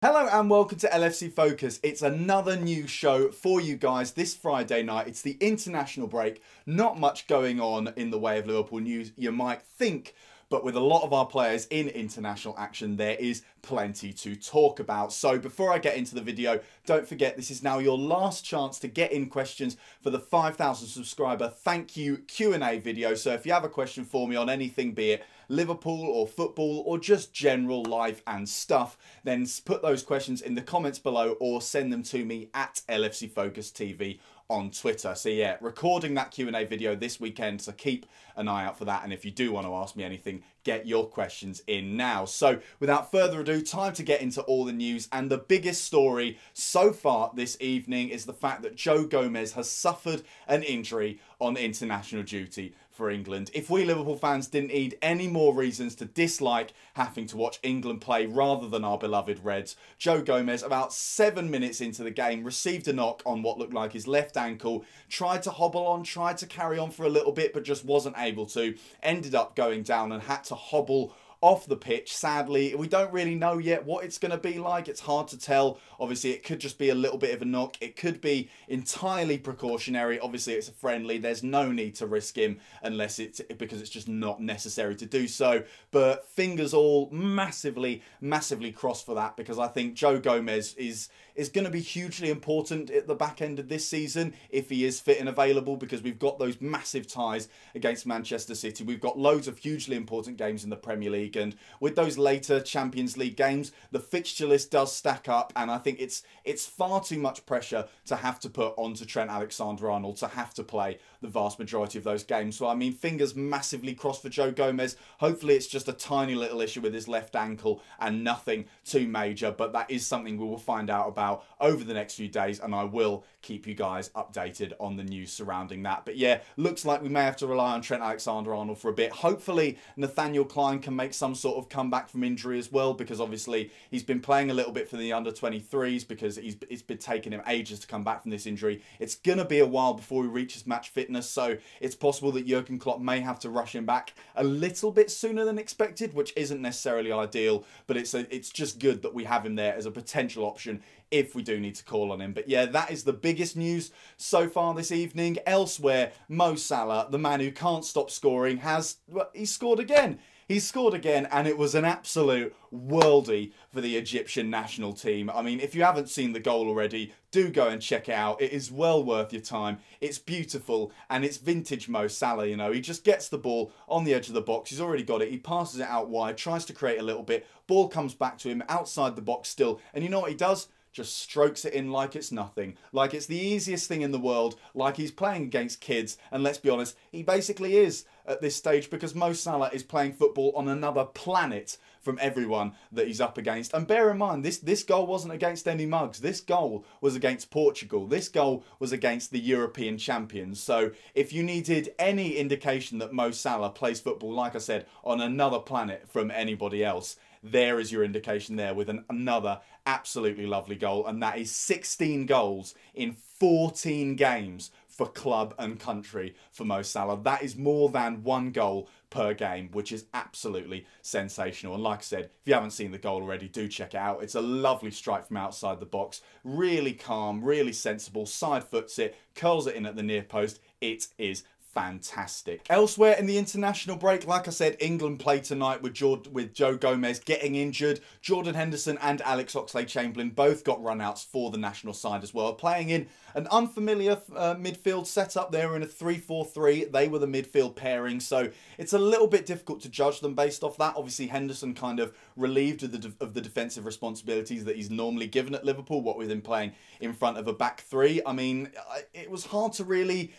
Hello and welcome to LFC Focus. It's another new show for you guys this Friday night. It's the international break. Not much going on in the way of Liverpool news, you might think, but with a lot of our players in international action, there is plenty to talk about. So before I get into the video, don't forget this is now your last chance to get in questions for the 5,000 subscriber thank you Q&A video. So if you have a question for me on anything, be it Liverpool or football or just general life and stuff, then put those questions in the comments below or send them to me at LFC Focus TV on Twitter. So yeah, recording that Q&A video this weekend, so keep an eye out for that. And if you do want to ask me anything, get your questions in now. So without further ado, time to get into all the news. And the biggest story so far this evening is the fact that Joe Gomez has suffered an injury on international duty for England. If we Liverpool fans didn't need any more reasons to dislike having to watch England play rather than our beloved Reds, Joe Gomez, about 7 minutes into the game, received a knock on what looked like his left ankle, tried to hobble on, tried to carry on for a little bit, but just wasn't able to, ended up going down and had to hobble off the pitch. Sadly, we don't really know yet what it's going to be like. It's hard to tell. Obviously, it could just be a little bit of a knock. It could be entirely precautionary. Obviously, it's a friendly. There's no need to risk him unless it's because it's just not necessary to do so. But fingers all massively crossed for that, because I think Joe Gomez is going to be hugely important at the back end of this season if he is fit and available, because we've got those massive ties against Manchester City. We've got loads of hugely important games in the Premier League, and with those later Champions League games, the fixture list does stack up, and I think it's far too much pressure to have to put onto Trent Alexander-Arnold to have to play the vast majority of those games. So I mean, fingers massively crossed for Joe Gomez. Hopefully it's just a tiny little issue with his left ankle and nothing too major, but that is something we will find out about over the next few days, and I will keep you guys updated on the news surrounding that. But yeah, looks like we may have to rely on Trent Alexander-Arnold for a bit. Hopefully Nathaniel Clyne can make some sort of comeback from injury as well, because obviously he's been playing a little bit for the under-23s because it's been taking him ages to come back from this injury. It's going to be a while before he reaches match fitness, so it's possible that Jurgen Klopp may have to rush him back a little bit sooner than expected, which isn't necessarily ideal, but it's just good that we have him there as a potential option if we do need to call on him. But yeah, that is the biggest news so far this evening. Elsewhere, Mo Salah, the man who can't stop scoring, he scored again. He scored again, and it was an absolute worldie for the Egyptian national team. I mean, if you haven't seen the goal already, do go and check it out. It is well worth your time. It's beautiful, and it's vintage Mo Salah, you know. He just gets the ball on the edge of the box. He's already got it. He passes it out wide, tries to create a little bit. Ball comes back to him outside the box still, and you know what he does? Just strokes it in like it's nothing, like it's the easiest thing in the world, like he's playing against kids. And let's be honest, he basically is at this stage, because Mo Salah is playing football on another planet from everyone that he's up against. And bear in mind, this goal wasn't against any mugs. This goal was against Portugal. This goal was against the European champions. So if you needed any indication that Mo Salah plays football, like I said, on another planet from anybody else, there is your indication there, with another absolutely lovely goal. And that is 16 goals in 14 games for club and country for Mo Salah. That is more than one goal per game, which is absolutely sensational. And like I said, if you haven't seen the goal already, do check it out. It's a lovely strike from outside the box. Really calm, really sensible, side foots it, curls it in at the near post. It is fantastic. Elsewhere in the international break, like I said, England play tonight with Joe Gomez getting injured. Jordan Henderson and Alex Oxlade-Chamberlain both got run-outs for the national side as well, playing in an unfamiliar midfield setup. They were in a 3-4-3. They were the midfield pairing, so it's a little bit difficult to judge them based off that. Obviously, Henderson kind of relieved of the defensive responsibilities that he's normally given at Liverpool, what with him playing in front of a back three. I mean, it was hard to really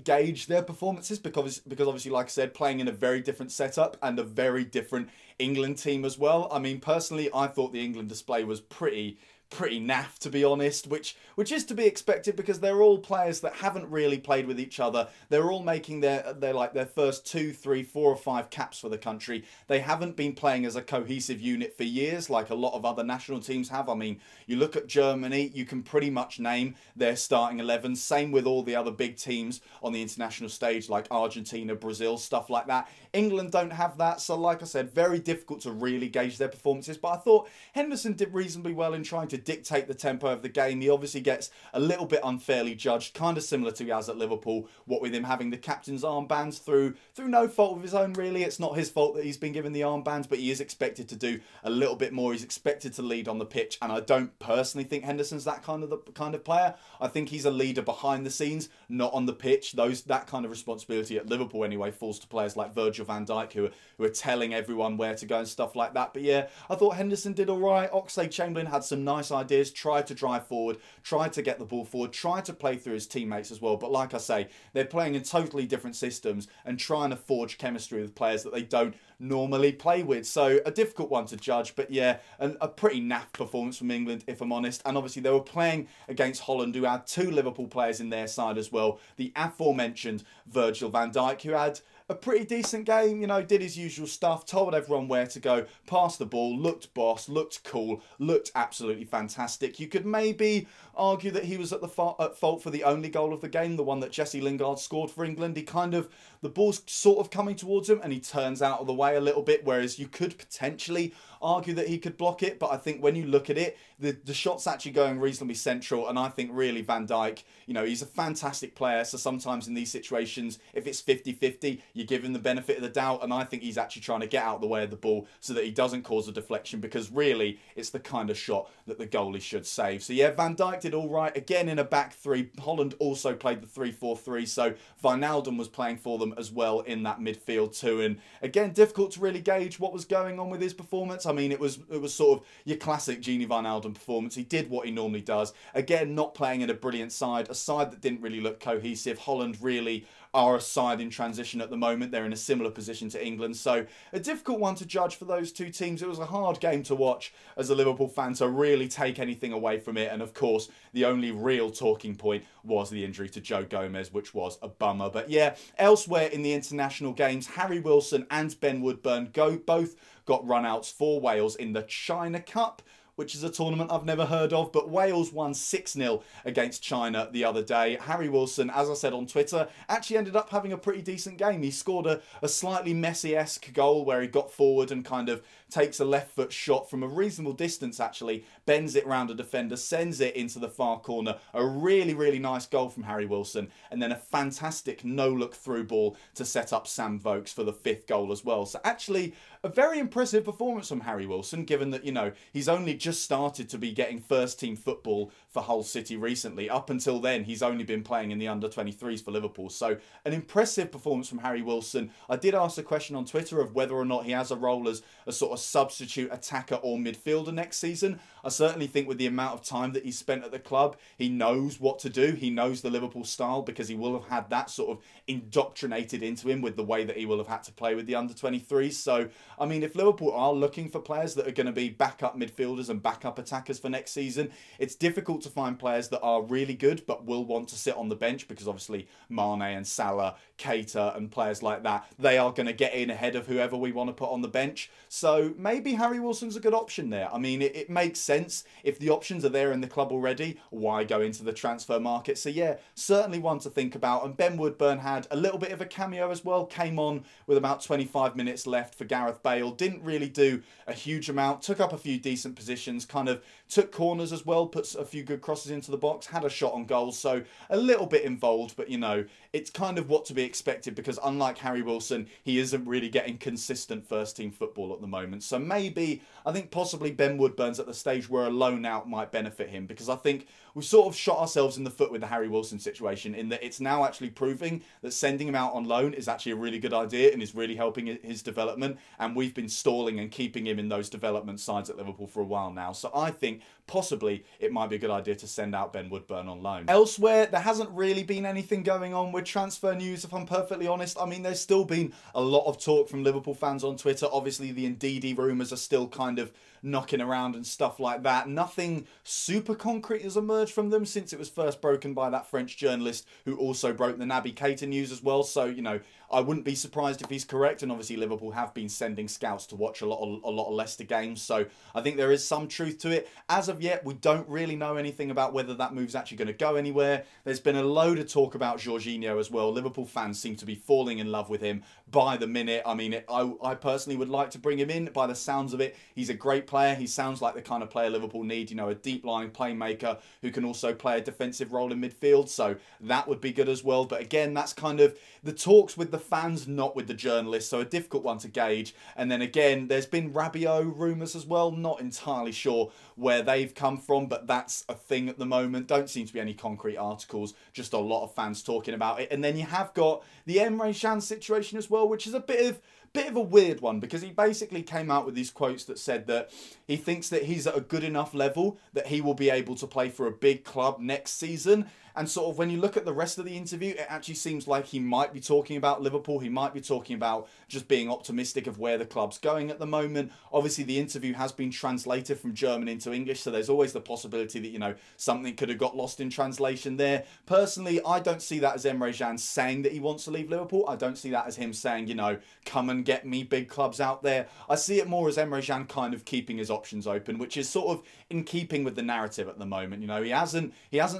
gauge their performances because obviously, like I said, playing in a very different setup and a very different England team as well. I mean, personally, I thought the England display was pretty naff, to be honest, which is to be expected, because they're all players that haven't really played with each other. They're all making their first 2, 3, 4 or 5 caps for the country. They haven't been playing as a cohesive unit for years like a lot of other national teams have. I mean, you look at Germany, you can pretty much name their starting 11. Same with all the other big teams on the international stage like Argentina, Brazil, stuff like that. England don't have that, so like I said, very difficult to really gauge their performances, but I thought Henderson did reasonably well in trying to dictate the tempo of the game. He obviously gets a little bit unfairly judged, kind of similar to he has at Liverpool, what with him having the captain's armbands through no fault of his own, really. It's not his fault that he's been given the armbands, but he is expected to do a little bit more. He's expected to lead on the pitch, and I don't personally think Henderson's that kind of player. I think he's a leader behind the scenes, not on the pitch. That kind of responsibility at Liverpool anyway falls to players like Virgil van Dijk, who are telling everyone where to go and stuff like that. But yeah, I thought Henderson did all right. Oxlade-Chamberlain had some nice ideas, tried to drive forward, tried to get the ball forward, tried to play through his teammates as well. But like I say, they're playing in totally different systems and trying to forge chemistry with players that they don't normally play with. So a difficult one to judge, but yeah, a pretty naff performance from England, if I'm honest. And obviously they were playing against Holland, who had 2 Liverpool players in their side as well. The aforementioned Virgil van Dijk, who had a pretty decent game, you know, did his usual stuff, told everyone where to go, passed the ball, looked boss, looked cool, looked absolutely fantastic. You could maybe argue that he was at fault for the only goal of the game, the one that Jesse Lingard scored for England. The ball's sort of coming towards him and he turns out of the way a little bit, whereas you could potentially argue that he could block it. But I think when you look at it, the shot's actually going reasonably central, and I think really Van Dijk, you know, he's a fantastic player, so sometimes in these situations, if it's 50-50, you give him the benefit of the doubt, and I think he's actually trying to get out of the way of the ball so that he doesn't cause a deflection, because really it's the kind of shot that the goalie should save. So yeah, Van Dijk did all right, again in a back three. Holland also played the 3-4-3, so Wijnaldum was playing for them as well in that midfield too, and again, difficult to really gauge what was going on with his performance. I mean, it was sort of your classic Gini Wijnaldum performance. He did what he normally does. Again, not playing in a brilliant side, a side that didn't really look cohesive. Holland really are a side in transition at the moment. They're in a similar position to England. So a difficult one to judge for those two teams. It was a hard game to watch as a Liverpool fan to really take anything away from it. And of course, the only real talking point was the injury to Joe Gomez, which was a bummer. But yeah, elsewhere in the international games, Harry Wilson and Ben Woodburn both got run-outs for Wales in the China Cup, which is a tournament I've never heard of, but Wales won 6-0 against China the other day. Harry Wilson, as I said on Twitter, actually ended up having a pretty decent game. He scored a slightly Messi-esque goal where he got forward and kind of takes a left foot shot from a reasonable distance, actually, bends it round a defender, sends it into the far corner. A really, really nice goal from Harry Wilson, and then a fantastic no-look through ball to set up Sam Vokes for the 5th goal as well. So actually, a very impressive performance from Harry Wilson, given that, you know, he's only just started to be getting first-team football for Hull City recently. Up until then, he's only been playing in the under-23s for Liverpool. So an impressive performance from Harry Wilson. I did ask a question on Twitter of whether or not he has a role as a sort of substitute attacker or midfielder next season. I certainly think with the amount of time that he's spent at the club, he knows what to do. He knows the Liverpool style because he will have had that sort of indoctrinated into him with the way that he will have had to play with the under-23s. So, I mean, if Liverpool are looking for players that are going to be backup midfielders and backup attackers for next season, it's difficult to find players that are really good but will want to sit on the bench, because obviously Mane and Salah, Keita and players like that, they are going to get in ahead of whoever we want to put on the bench. So maybe Harry Wilson's a good option there. I mean, it makes sense. If the options are there in the club already, why go into the transfer market? So yeah, certainly one to think about. And Ben Woodburn had a little bit of a cameo as well. Came on with about 25 minutes left for Gareth Bale. Didn't really do a huge amount. Took up a few decent positions. Kind of took corners as well. Put a few good crosses into the box. Had a shot on goal. So a little bit involved. But, you know, it's kind of what to be expected, because unlike Harry Wilson, he isn't really getting consistent first-team football at the moment. So maybe, I think possibly Ben Woodburn's at the stage where a loan out might benefit him, because I think we've sort of shot ourselves in the foot with the Harry Wilson situation, in that it's now actually proving that sending him out on loan is actually a really good idea and is really helping his development, and we've been stalling and keeping him in those development sides at Liverpool for a while now. So I think possibly it might be a good idea to send out Ben Woodburn on loan. Elsewhere, there hasn't really been anything going on with transfer news, if I'm perfectly honest. I mean, there's still been a lot of talk from Liverpool fans on Twitter. Obviously, the Ndidi rumours are still kind of knocking around and stuff like that. Nothing super concrete has emerged from them since it was first broken by that French journalist who also broke the Naby Keita news as well. So, you know, I wouldn't be surprised if he's correct, and obviously Liverpool have been sending scouts to watch a lot of Leicester games, so I think there is some truth to it. As of yet, we don't really know anything about whether that move's actually going to go anywhere. There's been a load of talk about JORGINHO as well. Liverpool fans seem to be falling in love with him by the minute. I mean, I personally would like to bring him in. By the sounds of it, he's a great player. He sounds like the kind of player Liverpool need, you know, a deep-lying playmaker who can also play a defensive role in midfield, so that would be good as well. But again, that's kind of the talks with the fans, not with the journalists, so a difficult one to gauge. And then again, there's been Rabiot rumours as well. Not entirely sure where they've come from, but that's a thing at the moment. Don't seem to be any concrete articles, just a lot of fans talking about it. And then you have got the Emre Can situation as well, which is a bit of a weird one, because he basically came out with these quotes that said that he thinks that he's at a good enough level that he will be able to play for a big club next season. And sort of when you look at the rest of the interview, it actually seems like he might be talking about Liverpool. He might be talking about just being optimistic of where the club's going at the moment. Obviously, the interview has been translated from German into English, so there's always the possibility that, you know, something could have got lost in translation there. Personally, I don't see that as Emre Can saying that he wants to leave Liverpool. I don't see that as him saying, you know, come and get me, big clubs out there. I see it more as Emre Can kind of keeping his options open, which is sort of in keeping with the narrative at the moment. You know, he hasn't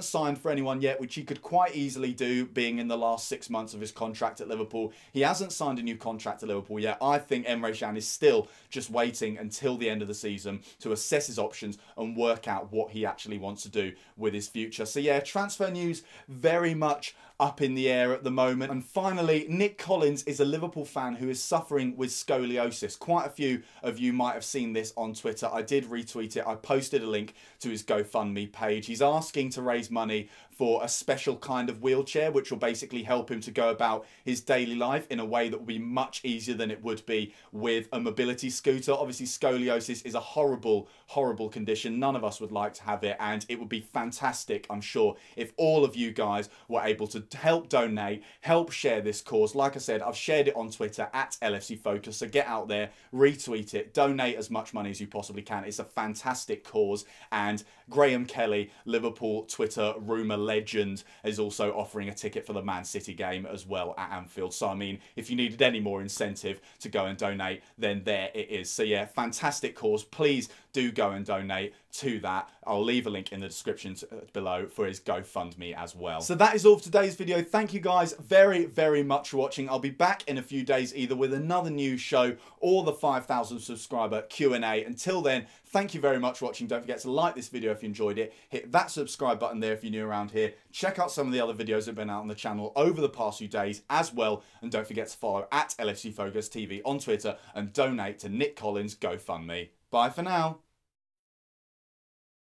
signed for anyone yet, which he could quite easily do, being in the last 6 months of his contract at Liverpool. He hasn't signed a new contract at Liverpool yet. I think Emre Can is still just waiting until the end of the season to assess his options and work out what he actually wants to do with his future. So yeah, transfer news very much up in the air at the moment. And finally, Nick Collins is a Liverpool fan who is suffering with scoliosis. Quite a few of you might have seen this on Twitter. I did retweet it. I posted a link to his GoFundMe page. He's asking to raise money for a special kind of wheelchair, which will basically help him to go about his daily life in a way that will be much easier than it would be with a mobility scooter. Obviously, scoliosis is a horrible, horrible condition. None of us would like to have it, and it would be fantastic, I'm sure, if all of you guys were able to help donate, help share this cause. Like I said, I've shared it on Twitter at LFC Focus, so get out there, retweet it, donate as much money as you possibly can. It's a fantastic cause, and Graham Kelly, Liverpool Twitter rumour legend, is also offering a ticket for the Man City game as well at Anfield. So I mean, if you needed any more incentive to go and donate, then there it is. So yeah, fantastic cause. Please do go and donate to that. I'll leave a link in the description below for his GoFundMe as well. So that is all for today's video. Thank you guys very, very much for watching. I'll be back in a few days either with another news show or the 5,000 subscriber Q&A. Until then, thank you very much for watching. Don't forget to like this video if you enjoyed it. Hit that subscribe button there if you're new around here. Check out some of the other videos that have been out on the channel over the past few days as well. And don't forget to follow at LFC Focus TV on Twitter and donate to Nick Collins' GoFundMe. Bye for now.